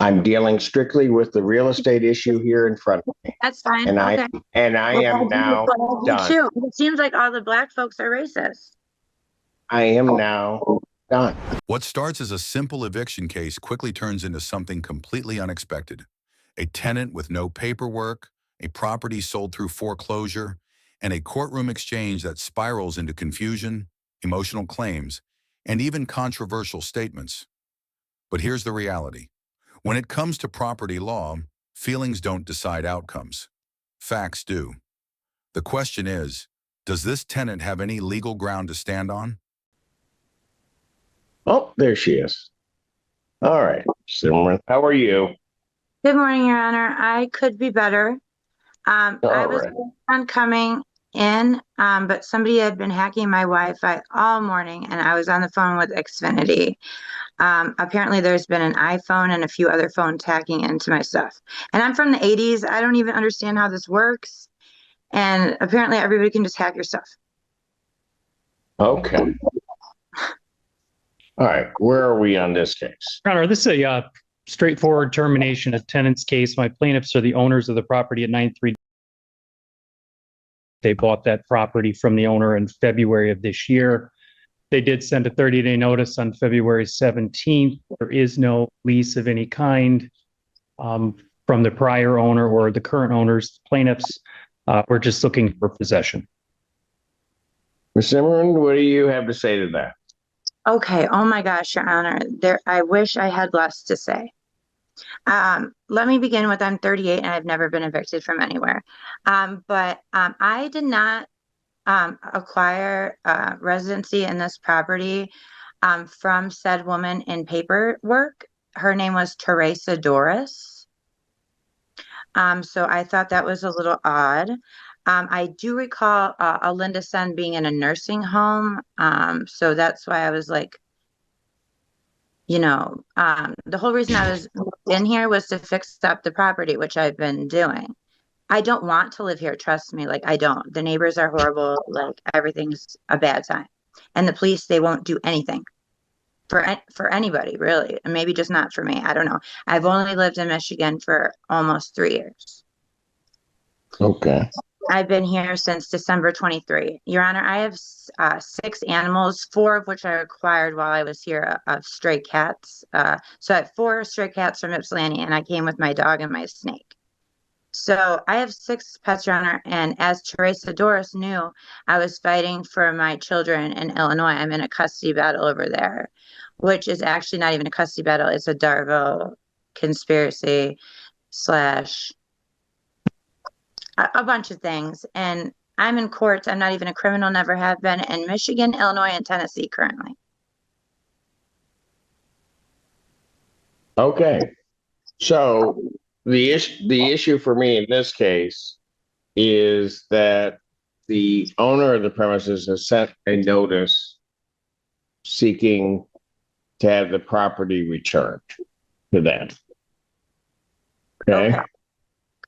I'm dealing strictly with the real estate issue here in front of me. That's fine. And Okay. I am now done. Too. It seems like all the black folks are racist. I am now done. What starts as a simple eviction case quickly turns into something completely unexpected. A tenant with no paperwork, a property sold through foreclosure, and a courtroom exchange that spirals into confusion, emotional claims, and even controversial statements. But here's the reality. When it comes to property law, feelings don't decide outcomes. Facts do. The question is, does this tenant have any legal ground to stand on? Oh, there she is. All right, Simran, how are you? Good morning, Your Honor. I could be better. I was on coming in, but somebody had been hacking my Wi-Fi all morning, and I was on the phone with Xfinity. Apparently, there's been an iPhone and a few other phones hacking into my stuff. And I'm from the 80s. I don't even understand how this works. And apparently, everybody can just hack your stuff. Okay. All right, where are we on this case? Your Honor, this is a straightforward termination of tenant's case. My plaintiffs are the owners of the property at 93. They bought that property from the owner in February of this year. They did send a 30-day notice on February 17th. There is no lease of any kind from the prior owner or the current owners. Plaintiffs were just looking for possession. Ms. Simran, what do you have to say to that? Okay. Oh my gosh, Your Honor. I wish I had less to say. Let me begin with I'm 38 and I've never been evicted from anywhere. But I did not acquire residency in this property from said woman in paperwork. Her name was Teresa Doris. So I thought that was a little odd. I do recall Alinda Sen being in a nursing home. So that's why I was like, the whole reason I was in here was to fix up the property, which I've been doing. I don't want to live here. Trust me. Like, I don't. The neighbors are horrible. Like, everything's a bad time. And the police, they won't do anything for anybody, really. And maybe just not for me. I don't know. I've only lived in Michigan for almost 3 years. Okay. I've been here since December 23. Your Honor, I have 6 animals, 4 of which I acquired while I was here of stray cats. So I have 4 stray cats from Ypsilanti, and I came with my dog and my snake. So I have 6 pets, Your Honor, and as Teresa Doris knew, I was fighting for my children in Illinois. I'm in a custody battle over there, which is actually not even a custody battle. It's a Darville conspiracy / a bunch of things. And I'm in courts. I'm not even a criminal, never have been, in Michigan, Illinois, and Tennessee currently. Okay. So the issue for me in this case is that the owner of the premises has sent a notice seeking to have the property returned to them. Okay.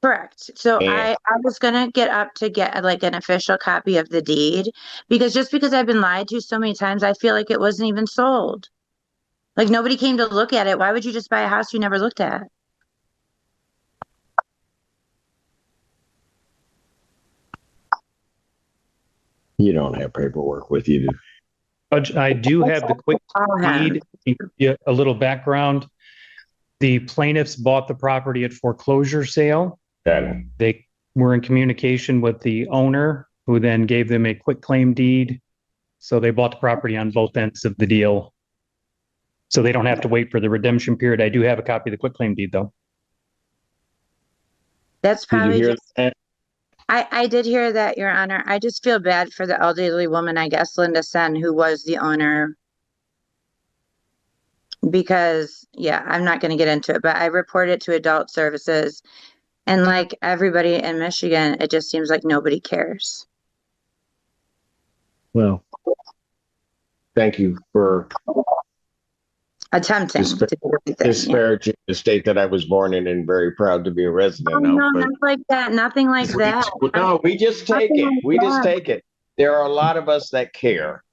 Correct. So I was going to get up to get like an official copy of the deed, because just because I've been lied to so many times, I feel like it wasn't even sold. Like, nobody came to look at it. Why would you just buy a house you never looked at? You don't have paperwork with you. Judge, I do have the quick deed. To give you a little background. The plaintiffs bought the property at foreclosure sale. They were in communication with the owner, who then gave them a quick claim deed. So they bought the property on both ends of the deal. So they don't have to wait for the redemption period. I do have a copy of the quick claim deed, though. That's probably just... I did hear that, Your Honor. I just feel bad for the elderly woman, I guess, Linda Sen, who was the owner. Because, yeah, I'm not going to get into it, but I reported it to adult services. And like everybody in Michigan, it just seems like nobody cares. Well, thank you for attempting to disparaging the state that I was born in and very proud to be a resident of. No, not like that. Nothing like that. No, we just take it. We just take it. There are a lot of us that care,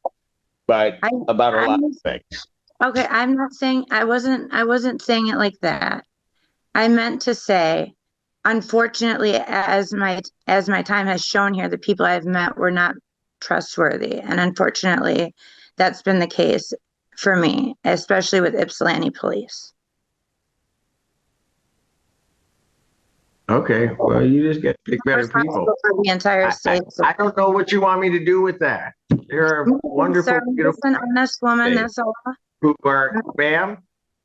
but about a lot of things. Okay, I'm not saying I wasn't saying it like that. I meant to say, unfortunately, as my time has shown here, the people I've met were not trustworthy. And unfortunately, that's been the case for me, especially with Ypsilanti police. Okay, well, you just got to pick better people. For the entire state. I don't know what you want me to do with that. There are wonderful, Sir, beautiful just an honest woman, that's all. who are, ma'am,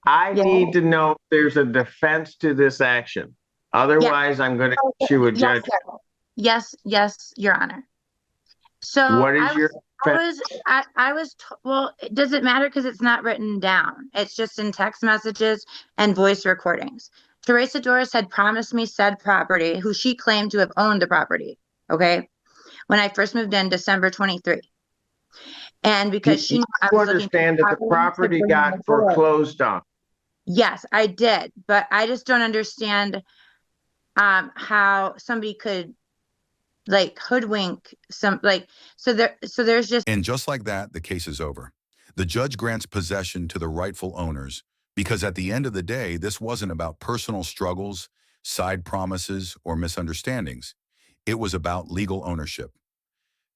I Yeah. need to know if there's a defense to this action. Otherwise, I'm going to issue a judgment. Yes, Your Honor. So What is your defense? well, does it matter because it's not written down? It's just in text messages and voice recordings. Teresa Doris had promised me said property, who she claimed to have owned the property, okay, when I first moved in December 23. And because she knew I was understand that the property got foreclosed on. Yes, I did, but I just don't understand how somebody could like hoodwink so there's just. And just like that, the case is over. The judge grants possession to the rightful owners because at the end of the day, this wasn't about personal struggles, side promises, or misunderstandings. It was about legal ownership.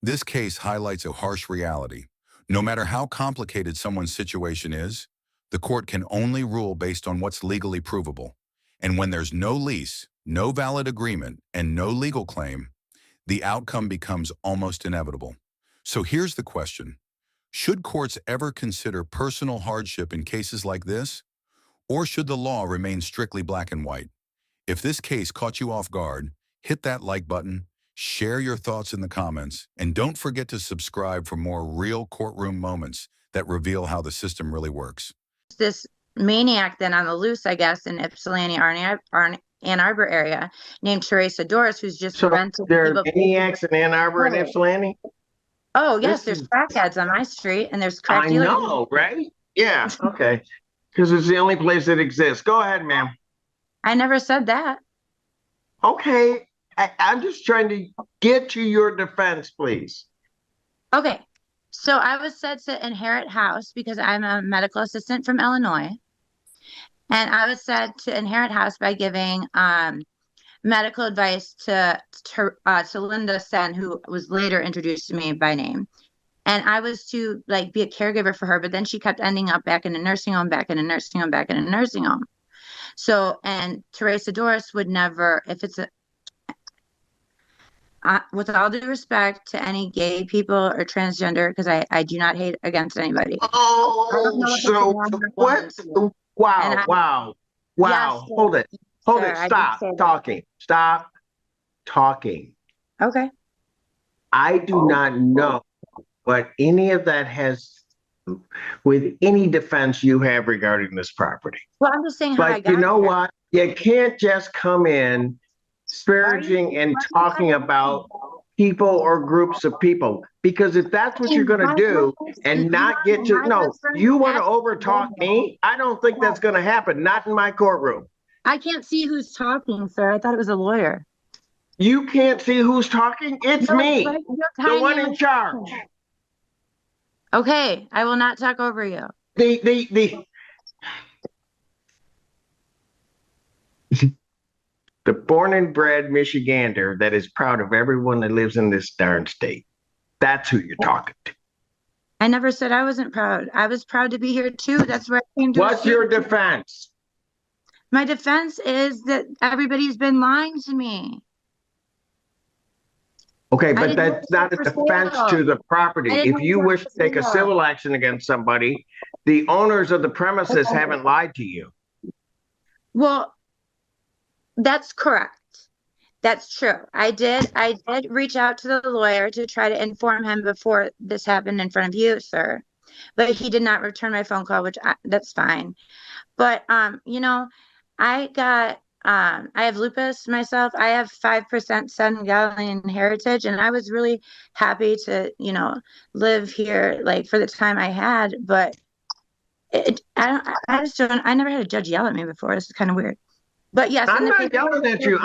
This case highlights a harsh reality. No matter how complicated someone's situation is, the court can only rule based on what's legally provable. And when there's no lease, no valid agreement, and no legal claim, the outcome becomes almost inevitable. So here's the question. Should courts ever consider personal hardship in cases like this? Or should the law remain strictly black and white? If this case caught you off guard, hit that like button, share your thoughts in the comments, and don't forget to subscribe for more real courtroom moments that reveal how the system really works. This maniac then on the loose, I guess, in Ypsilanti, Ann Arbor area, named Teresa Doris, who's just rented. There are maniacs in Ann Arbor and Ypsilanti? Oh, yes, there's crackheads on my street, and there's crack dealers. I know, right? Yeah, okay. Because it's the only place that exists. Go ahead, ma'am. I never said that. Okay. I'm just trying to get to your defense, please. Okay. So I was said to inherit house because I'm a medical assistant from Illinois. And I was said to inherit house by giving medical advice to Linda Sen, who was later introduced to me by name. And I was to like be a caregiver for her, but then she kept ending up back in a nursing home, back in a nursing home, back in a nursing home. So, and Teresa Doris would never, if it's a, with all due respect to any gay people or transgender, because I do not hate against anybody. Oh, so what? Wow. Yes, Hold it. Stop talking. Stop talking. Okay. I do not know what any of that has with any defense you have regarding this property. Well, I'm just saying how I got you know what? You can't just come in disparaging and talking about people or groups of people, because if that's what you're going to do and not get to you want to overtalk me. I don't think that's going to happen. Not in my courtroom. I can't see who's talking, sir. I thought it was a lawyer. You can't see who's talking? It's me, the one in charge. Okay, I will not talk over you. The born and bred Michigander that is proud of everyone that lives in this darn state. That's who you're talking to. I never said I wasn't proud. I was proud to be here too. That's where I came to. What's your defense? My defense is that everybody's been lying to me. Okay, but that's not a defense to the property. If you wish to take a civil action against somebody, the owners of the premises haven't lied to you. Well, that's correct. That's true. I did reach out to the lawyer to try to inform him before this happened in front of you, sir. But he did not return my phone call, which that's fine. But you know, I have lupus myself. I have 5% Senegalian heritage, and I was really happy to, you know, live here like for the time I had. But I never had a judge yell at me before. This is kind of weird. But yes, I'm not yelling at you.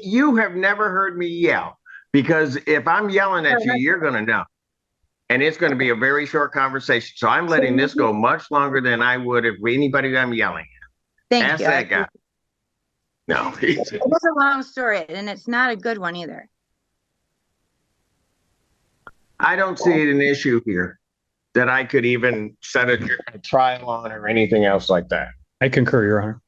You have never heard me yell, because if I'm yelling at you, you're going to know. And it's going to be a very short conversation. So I'm letting this go much longer than I would if anybody I'm yelling at. Thank Ask you. that guy. No. It's a long story, and it's not a good one either. I don't see an issue here that I could even set a trial on or anything else like that. I concur, Your Honor.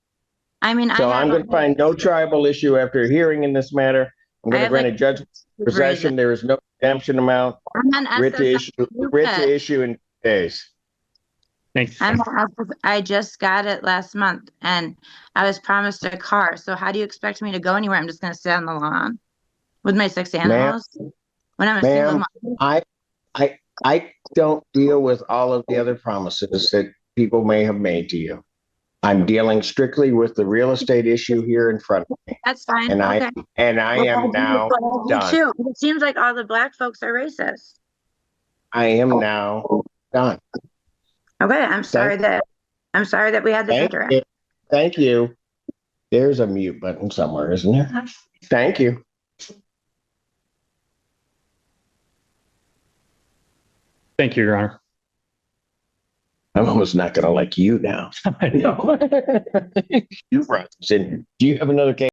I mean, So I'm going to find no tribal issue after hearing in this matter. I'm going I to have, grant like, a judgment of possession. There is no redemption amount. I'm on Writ to SSI. issue in days. Thanks. I just got it last month, and I was promised a car. So how do you expect me to go anywhere? I'm just going to sit on the lawn with my 6 animals when I'm a single Ma'am, mom. I don't deal with all of the other promises that people may have made to you. I'm dealing strictly with the real estate issue here in front of me. That's fine. And Okay. I am now done. Too. It seems like all the black folks are racist. I am now done. Okay, I'm sorry that we had this interaction. Thank you. There's a mute button somewhere, isn't there? Thank you. Thank you, Your Honor. I'm almost not going to like you now. I know. You brought this in. Do you have another case?